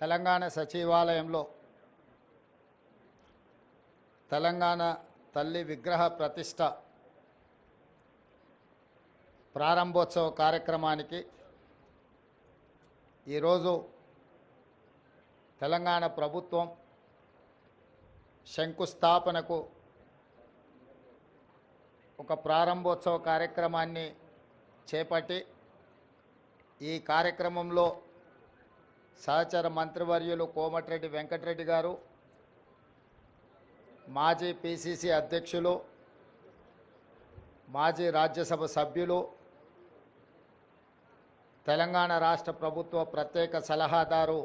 తెలంగాణ సచివాలయంలో తెలంగాణ తల్లి విగ్రహ ప్రతిష్ట ప్రారంభోత్సవ కార్యక్రమానికి ఈరోజు తెలంగాణ ప్రభుత్వం శంకుస్థాపనకు ఒక ప్రారంభోత్సవ కార్యక్రమాన్ని చేపట్టి ఈ కార్యక్రమంలో సహచర మంత్రివర్యులు కోమటిరెడ్డి వెంకటరెడ్డి గారు, మాజీ పిసిసి అధ్యక్షులు, మాజీ రాజ్యసభ సభ్యులు, తెలంగాణ రాష్ట్ర ప్రభుత్వ ప్రత్యేక సలహాదారు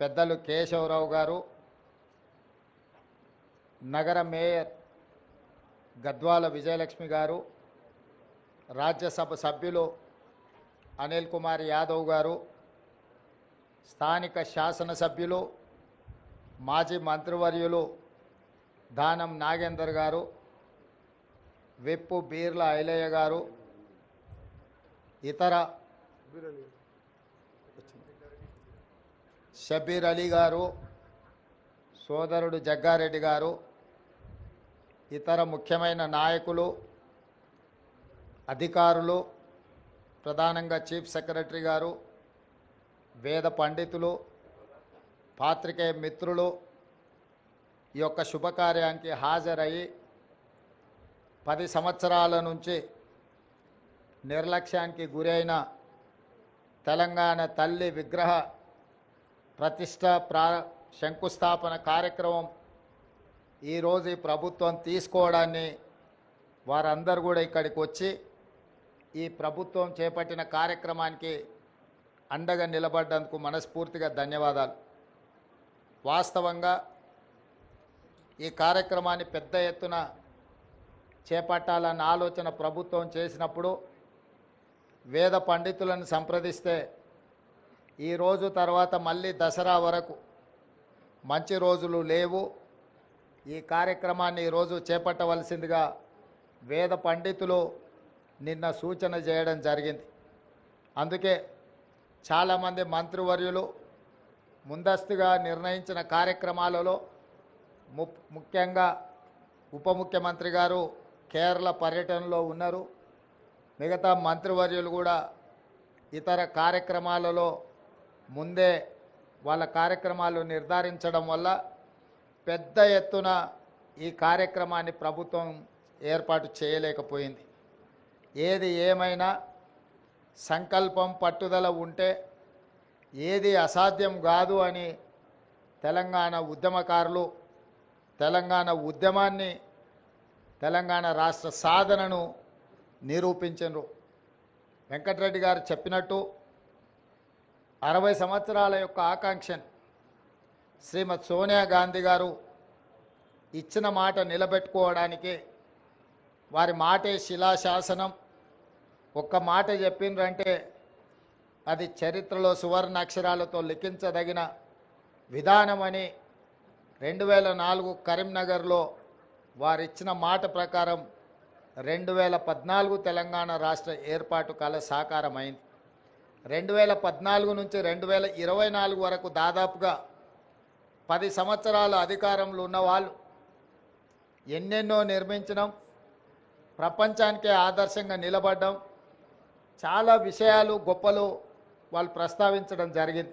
పెద్దలు కేశవరావు గారు, నగర మేయర్ గద్వాల విజయలక్ష్మి గారు, రాజ్యసభ సభ్యులు అనిల్ కుమార్ యాదవ్ గారు, స్థానిక శాసనసభ్యులు మాజీ మంత్రివర్యులు దానం నాగేందర్ గారు, విప్పు బీర్ల ఐలయ్య గారు, ఇతర షబీర్ అలీ గారు, సోదరుడు జగ్గారెడ్డి గారు, ఇతర ముఖ్యమైన నాయకులు, అధికారులు, ప్రధానంగా చీఫ్ సెక్రటరీ గారు, వేద పండితులు, పాత్రికేయ మిత్రులు ఈ యొక్క శుభకార్యానికి హాజరయ్యి 10 సంవత్సరాల నుంచి నిర్లక్ష్యానికి గురైన తెలంగాణ తల్లి విగ్రహ ప్రతిష్ట శంకుస్థాపన కార్యక్రమం ఈరోజు ఈ ప్రభుత్వం తీసుకోవడాన్ని వారందరూ కూడా ఇక్కడికి వచ్చి ఈ ప్రభుత్వం చేపట్టిన కార్యక్రమానికి అండగా నిలబడ్డందుకు మనస్ఫూర్తిగా ధన్యవాదాలు. వాస్తవంగా ఈ కార్యక్రమాన్ని పెద్ద ఎత్తున చేపట్టాలన్న ఆలోచన ప్రభుత్వం చేసినప్పుడు వేద పండితులను సంప్రదిస్తే ఈ రోజు తర్వాత మళ్ళీ దసరా వరకు మంచి రోజులు లేవు, ఈ కార్యక్రమాన్ని ఈరోజు చేపట్టవలసిందిగా వేద పండితులు నిన్న సూచన చేయడం జరిగింది. అందుకే చాలామంది మంత్రివర్యులు ముందస్తుగా నిర్ణయించిన కార్యక్రమాలలో ముఖ్యంగా ఉప ముఖ్యమంత్రి గారు కేరళ పర్యటనలో ఉన్నారు. మిగతా మంత్రివర్యులు కూడా ఇతర కార్యక్రమాలలో ముందే వాళ్ళ కార్యక్రమాలు నిర్ధారించడం వల్ల పెద్ద ఎత్తున ఈ కార్యక్రమాన్ని ప్రభుత్వం ఏర్పాటు చేయలేకపోయింది. ఏది ఏమైనా సంకల్పం పట్టుదల ఉంటే ఏది అసాధ్యం కాదు అని తెలంగాణ ఉద్యమకారులు తెలంగాణ ఉద్యమాన్ని, తెలంగాణ రాష్ట్ర సాధనను నిరూపించారు. వెంకటరెడ్డి గారు చెప్పినట్టు 60 సంవత్సరాల యొక్క ఆకాంక్షను శ్రీమతి సోనియా గాంధీ గారు ఇచ్చిన మాట నిలబెట్టుకోవడానికి వారి మాటే శిలాశాసనం. ఒక్క మాట చెప్పిండ్రంటే అది చరిత్రలో సువర్ణ అక్షరాలతో లిఖించదగిన విధానమని 2004 కరీంనగర్లో వారిచ్చిన మాట ప్రకారం 2014 తెలంగాణ రాష్ట్ర ఏర్పాటు కల సాకారమైంది. 2014 నుంచి 2024 వరకు దాదాపుగా 10 సంవత్సరాల అధికారంలో ఉన్న వాళ్ళు ఎన్నెన్నో నిర్మించడం, ప్రపంచానికే ఆదర్శంగా నిలబడ్డం, చాలా విషయాలు గొప్పలు వాళ్ళు ప్రస్తావించడం జరిగింది.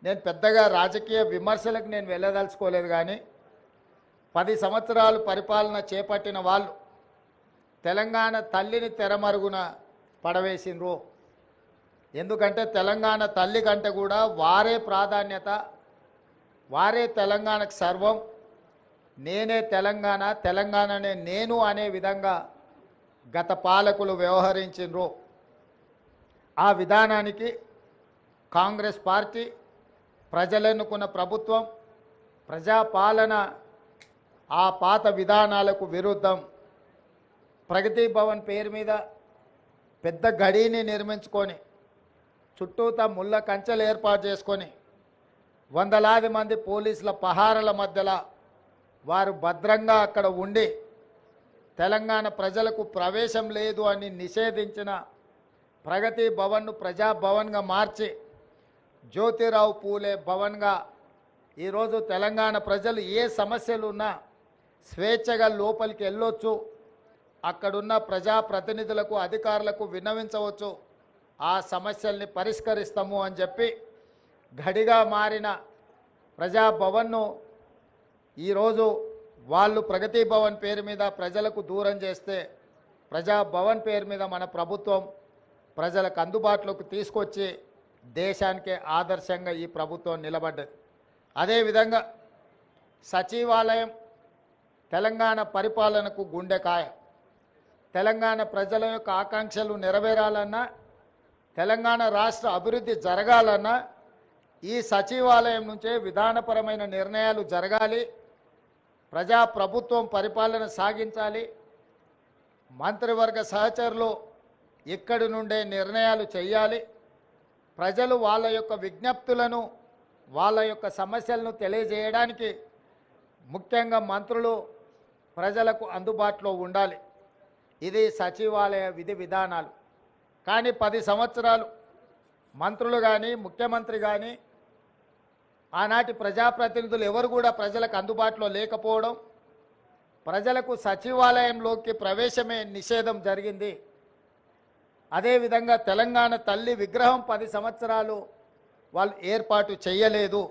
నేను పెద్దగా రాజకీయ విమర్శలకు నేను వెళ్ళదలుచుకోలేదు, కానీ 10 సంవత్సరాలు పరిపాలన చేపట్టిన వాళ్ళు తెలంగాణ తల్లిని తెరమరుగున పడవేసిండ్రు. ఎందుకంటే తెలంగాణ తల్లి కంటే కూడా వారే ప్రాధాన్యత, వారే తెలంగాణకు సర్వం, నేనే తెలంగాణ, తెలంగాణనే నేను అనే విధంగా గత పాలకులు వ్యవహరించిండ్రు. ఆ విధానానికి కాంగ్రెస్ పార్టీ, ప్రజలెన్నుకున్న ప్రభుత్వం, ప్రజాపాలన ఆ పాత విధానాలకు విరుద్ధం ప్రగతి భవన్ పేరు మీద పెద్ద గడిని నిర్మించుకొని చుట్టూతా ముళ్ళ కంచెలు ఏర్పాటు చేసుకొని వందలాది మంది పోలీసుల పహారాల మధ్యలో వారు భద్రంగా అక్కడ ఉండి తెలంగాణ ప్రజలకు ప్రవేశం లేదు అని నిషేధించిన ప్రగతి భవన్ను ప్రజాభవన్గా మార్చి జ్యోతిరావు పూలే భవన్గా ఈరోజు తెలంగాణ ప్రజలు ఏ సమస్యలు ఉన్నా స్వేచ్ఛగా లోపలికి వెళ్ళొచ్చు, అక్కడున్న ప్రజాప్రతినిధులకు అధికారులకు విన్నవించవచ్చు, ఆ సమస్యల్ని పరిష్కరిస్తాము అని చెప్పి గడిగా మారిన ప్రజాభవన్ను ఈరోజు వాళ్ళు ప్రగతి భవన్ పేరు మీద ప్రజలకు దూరం చేస్తే ప్రజాభవన్ పేరు మీద మన ప్రభుత్వం ప్రజలకు అందుబాటులోకి తీసుకొచ్చి దేశానికే ఆదర్శంగా ఈ ప్రభుత్వం నిలబడ్డది. అదేవిధంగా సచివాలయం తెలంగాణ పరిపాలనకు గుండెకాయ. తెలంగాణ ప్రజల యొక్క ఆకాంక్షలు నెరవేరాలన్నా, తెలంగాణ రాష్ట్ర అభివృద్ధి జరగాలన్నా ఈ సచివాలయం నుంచే విధానపరమైన నిర్ణయాలు జరగాలి, ప్రజాప్రభుత్వం పరిపాలన సాగించాలి, మంత్రివర్గ సహచరులు ఇక్కడి నుండే నిర్ణయాలు చేయాలి, ప్రజలు వాళ్ళ యొక్క విజ్ఞప్తులను వాళ్ళ యొక్క సమస్యలను తెలియజేయడానికి ముఖ్యంగా మంత్రులు ప్రజలకు అందుబాటులో ఉండాలి. ఇది సచివాలయ విధి విధానాలు. కానీ 10 సంవత్సరాలు మంత్రులు కానీ ముఖ్యమంత్రి కానీ ఆనాటి ప్రజాప్రతినిధులు ఎవరు కూడా ప్రజలకు అందుబాటులో లేకపోవడం, ప్రజలకు సచివాలయంలోకి ప్రవేశమే నిషేధం జరిగింది. అదేవిధంగా తెలంగాణ తల్లి విగ్రహం 10 సంవత్సరాలు వాళ్ళు ఏర్పాటు చేయలేదు.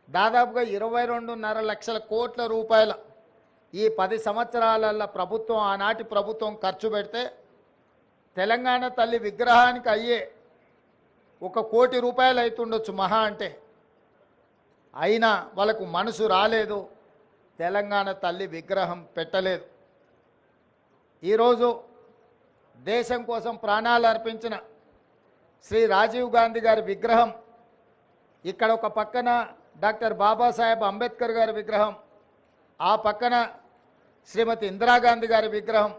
దాదాపుగా 22.5 లక్షల కోట్ల రూపాయల ఈ 10 సంవత్సరాల ప్రభుత్వం ఆనాటి ప్రభుత్వం ఖర్చు పెడితే తెలంగాణ తల్లి విగ్రహానికి అయ్యే 1 కోటి రూపాయలు అవుతుండొచ్చు మహా అంటే. అయినా వాళ్ళకు మనసు రాలేదు, తెలంగాణ తల్లి విగ్రహం పెట్టలేదు. ఈరోజు దేశం కోసం ప్రాణాలు అర్పించిన శ్రీ రాజీవ్ గాంధీ గారి విగ్రహం ఇక్కడ ఒక పక్కన, డాక్టర్ బాబాసాహెబ్ అంబేద్కర్ గారి విగ్రహం ఆ పక్కన, శ్రీమతి ఇందిరాగాంధీ గారి విగ్రహం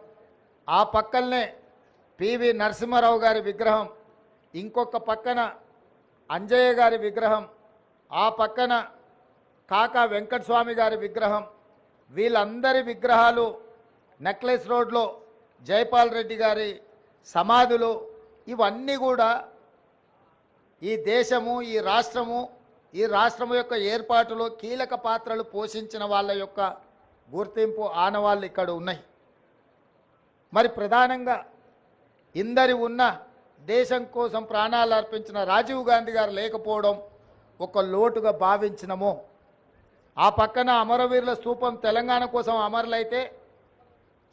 ఆ పక్కనే, పివి నరసింహారావు గారి విగ్రహం ఇంకొక పక్కన, అంజయ్య గారి విగ్రహం ఆ పక్కన, కాకా వెంకటస్వామి గారి విగ్రహం, వీళ్ళందరి విగ్రహాలు నెక్లెస్ రోడ్లో జైపాల్ రెడ్డి గారి సమాధులు, ఇవన్నీ కూడా ఈ దేశము ఈ రాష్ట్రము యొక్క ఏర్పాటులో కీలక పాత్రలు పోషించిన వాళ్ళ యొక్క గుర్తింపు ఆనవాళ్ళు ఇక్కడ ఉన్నాయి. మరి ప్రధానంగా ఇందరి ఉన్న దేశం కోసం ప్రాణాలు అర్పించిన రాజీవ్ గాంధీ గారు లేకపోవడం ఒక లోటుగా భావించినము. ఆ పక్కన అమరవీరుల స్తూపం తెలంగాణ కోసం అమరులైతే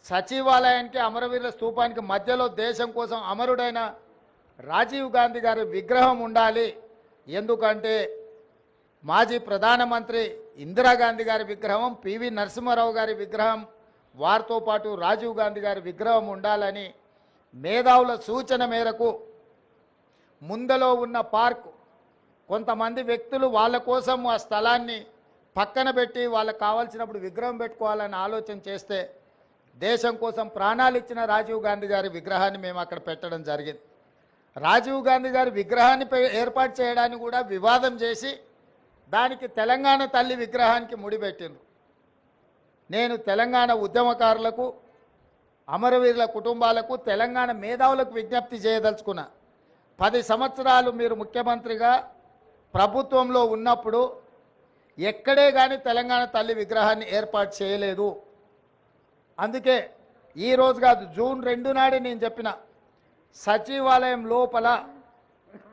సచివాలయానికి అమరవీరుల స్తూపానికి మధ్యలో దేశం కోసం అమరుడైన రాజీవ్ గాంధీ గారి విగ్రహం ఉండాలి. ఎందుకంటే మాజీ ప్రధానమంత్రి ఇందిరాగాంధీ గారి విగ్రహం, పివి నరసింహారావు గారి విగ్రహం, వారితో పాటు రాజీవ్ గాంధీ గారి విగ్రహం ఉండాలని మేధావుల సూచన మేరకు ముందలో ఉన్న పార్కు కొంతమంది వ్యక్తులు వాళ్ళ కోసం ఆ స్థలాన్ని పక్కన పెట్టి వాళ్ళకు కావాల్సినప్పుడు విగ్రహం పెట్టుకోవాలని ఆలోచన చేస్తే దేశం కోసం ప్రాణాలు ఇచ్చిన రాజీవ్ గాంధీ గారి విగ్రహాన్ని మేము అక్కడ పెట్టడం జరిగింది. రాజీవ్ గాంధీ గారి విగ్రహాన్ని ఏర్పాటు చేయడానికి కూడా వివాదం చేసి దానికి తెలంగాణ తల్లి విగ్రహానికి ముడిపెట్టిండ్రు. నేను తెలంగాణ ఉద్యమకారులకు, అమరవీరుల కుటుంబాలకు, తెలంగాణ మేధావులకు విజ్ఞప్తి చేయదలుచుకున్నా. 10 సంవత్సరాలు మీరు ముఖ్యమంత్రిగా ప్రభుత్వంలో ఉన్నప్పుడు ఎక్కడే కానీ తెలంగాణ తల్లి విగ్రహాన్ని ఏర్పాటు చేయలేదు. అందుకే ఈరోజు కాదు, జూన్ 2 నాడే నేను చెప్పిన సచివాలయం లోపల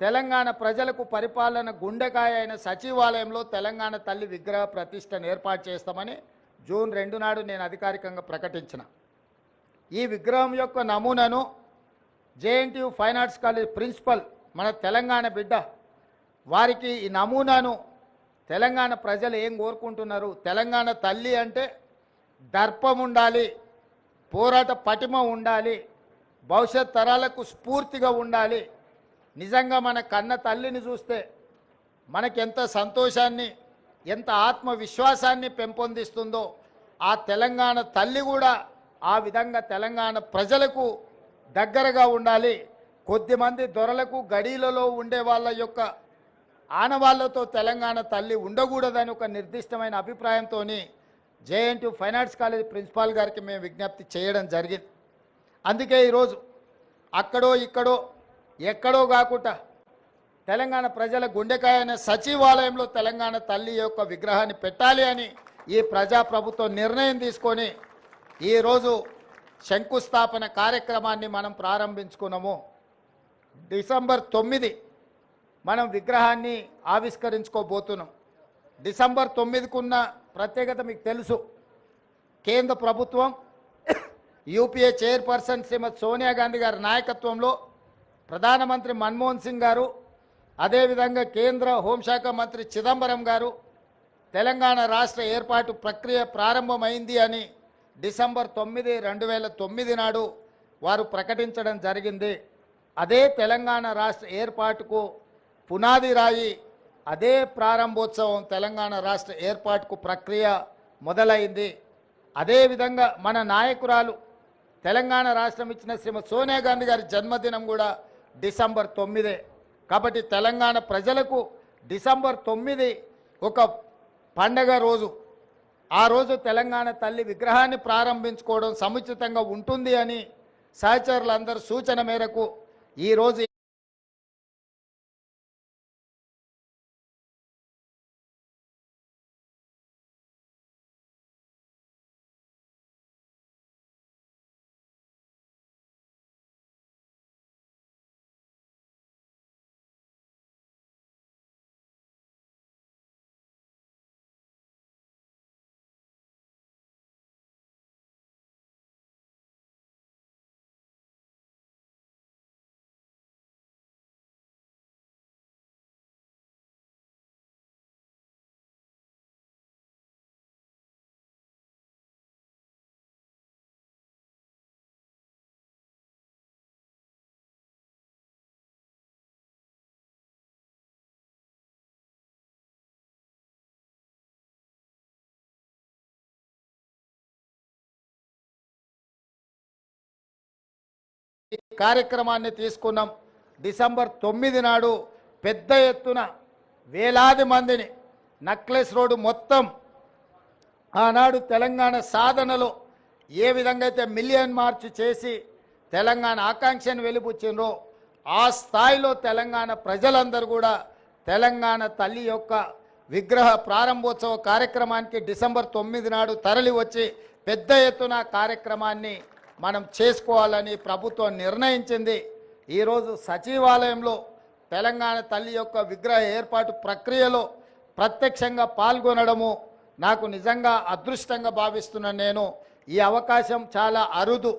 తెలంగాణ ప్రజలకు పరిపాలన గుండెకాయ అయిన సచివాలయంలో తెలంగాణ తల్లి విగ్రహ ప్రతిష్టను ఏర్పాటు చేస్తామని జూన్ 2 నాడు నేను అధికారికంగా ప్రకటించిన. ఈ విగ్రహం యొక్క నమూనాను JNTU fine arts college principal మన తెలంగాణ బిడ్డ వారికి ఈ నమూనాను తెలంగాణ ప్రజలు ఏం కోరుకుంటున్నారు, తెలంగాణ తల్లి అంటే దర్పం ఉండాలి, పోరాట పటిమ ఉండాలి, భవిష్యత్ తరాలకు స్ఫూర్తిగా ఉండాలి. నిజంగా మన కన్న తల్లిని చూస్తే మనకెంత సంతోషాన్ని, ఎంత ఆత్మవిశ్వాసాన్ని పెంపొందిస్తుందో ఆ తెలంగాణ తల్లి కూడా ఆ విధంగా తెలంగాణ ప్రజలకు దగ్గరగా ఉండాలి. కొద్దిమంది దొరలకు గడీలలో ఉండే వాళ్ళ యొక్క ఆనవాళ్లతో తెలంగాణ తల్లి ఉండకూడదని ఒక నిర్దిష్టమైన అభిప్రాయంతో JNTU fine arts college principal గారికి మేము విజ్ఞప్తి చేయడం జరిగింది. అందుకే ఈరోజు అక్కడో ఇక్కడో ఎక్కడో కాకుండా తెలంగాణ ప్రజల గుండెకాయ అనే సచివాలయంలో తెలంగాణ తల్లి యొక్క విగ్రహాన్ని పెట్టాలి అని ఈ ప్రజాప్రభుత్వం నిర్ణయం తీసుకొని ఈరోజు శంకుస్థాపన కార్యక్రమాన్ని మనం ప్రారంభించుకున్నాము. డిసెంబర్ 9 మనం విగ్రహాన్ని ఆవిష్కరించుకోబోతున్నాం. డిసెంబర్ 9కున్న ప్రత్యేకత మీకు తెలుసు. కేంద్ర ప్రభుత్వం యూపీఏ చైర్పర్సన్ శ్రీమతి సోనియా గాంధీ గారి నాయకత్వంలో ప్రధానమంత్రి మన్మోహన్ సింగ్ గారు, అదేవిధంగా కేంద్ర హోంశాఖ మంత్రి చిదంబరం గారు తెలంగాణ రాష్ట్ర ఏర్పాటు ప్రక్రియ ప్రారంభమైంది అని డిసెంబర్ 9, 2009 నాడు వారు ప్రకటించడం జరిగింది. అదే తెలంగాణ రాష్ట్ర ఏర్పాటుకు పునాది రాయి, అదే ప్రారంభోత్సవం తెలంగాణ రాష్ట్ర ఏర్పాటుకు ప్రక్రియ మొదలైంది. అదేవిధంగా మన నాయకురాలు తెలంగాణ రాష్ట్రం ఇచ్చిన శ్రీమతి సోనియా గాంధీ గారి జన్మదినం కూడా డిసెంబర్ 9. కాబట్టి తెలంగాణ ప్రజలకు డిసెంబర్ 9 ఒక పండగ రోజు. ఆ రోజు తెలంగాణ తల్లి విగ్రహాన్ని ప్రారంభించుకోవడం సముచితంగా ఉంటుంది అని సహచరులందరూ సూచన మేరకు ఈరోజు కార్యక్రమాన్ని తీసుకున్నాం. డిసెంబర్ 9 నాడు పెద్ద ఎత్తున వేలాది మందిని నక్లెస్ రోడ్డు మొత్తం ఆనాడు తెలంగాణ సాధనలో ఏ విధంగా అయితే మిలియన్ మార్చ్ చేసి తెలంగాణ ఆకాంక్షను వెలిపుచ్చిండ్రో ఆ స్థాయిలో తెలంగాణ ప్రజలందరూ కూడా తెలంగాణ తల్లి యొక్క విగ్రహ ప్రారంభోత్సవ కార్యక్రమానికి డిసెంబర్ 9 నాడు తరలి వచ్చి పెద్ద ఎత్తున కార్యక్రమాన్ని మనం చేసుకోవాలని ప్రభుత్వం నిర్ణయించింది. ఈరోజు సచివాలయంలో తెలంగాణ తల్లి యొక్క విగ్రహ ఏర్పాటు ప్రక్రియలో ప్రత్యక్షంగా పాల్గొనడము నాకు నిజంగా అదృష్టంగా భావిస్తున్నాను. నేను ఈ అవకాశం చాలా అరుదు.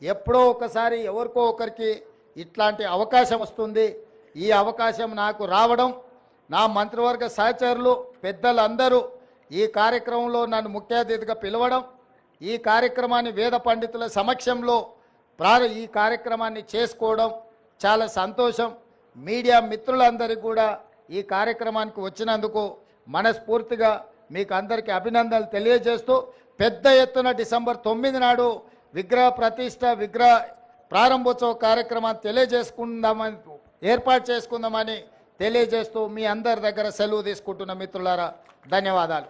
ఎప్పుడో ఒకసారి ఎవరికో ఒకరికి ఇట్లాంటి అవకాశం వస్తుంది. ఈ అవకాశం నాకు రావడం, నా మంత్రివర్గ సహచరులు పెద్దలందరూ ఈ కార్యక్రమంలో నన్ను ముఖ్య అతిథిగా పిలవడం, ఈ కార్యక్రమాన్ని వేద పండితుల సమక్షంలో ఈ కార్యక్రమాన్ని చేసుకోవడం చాలా సంతోషం. మీడియా మిత్రులందరికీ కూడా ఈ కార్యక్రమానికి వచ్చినందుకు మనస్ఫూర్తిగా మీకు అందరికీ అభినందనలు తెలియజేస్తూ పెద్ద ఎత్తున డిసెంబర్ 9 నాడు విగ్రహ ప్రతిష్ట, విగ్రహ ప్రారంభోత్సవ కార్యక్రమాన్ని ఏర్పాటు చేసుకుందామని తెలియజేస్తూ మీ అందరి దగ్గర సెలవు తీసుకుంటున్న మిత్రులారా ధన్యవాదాలు.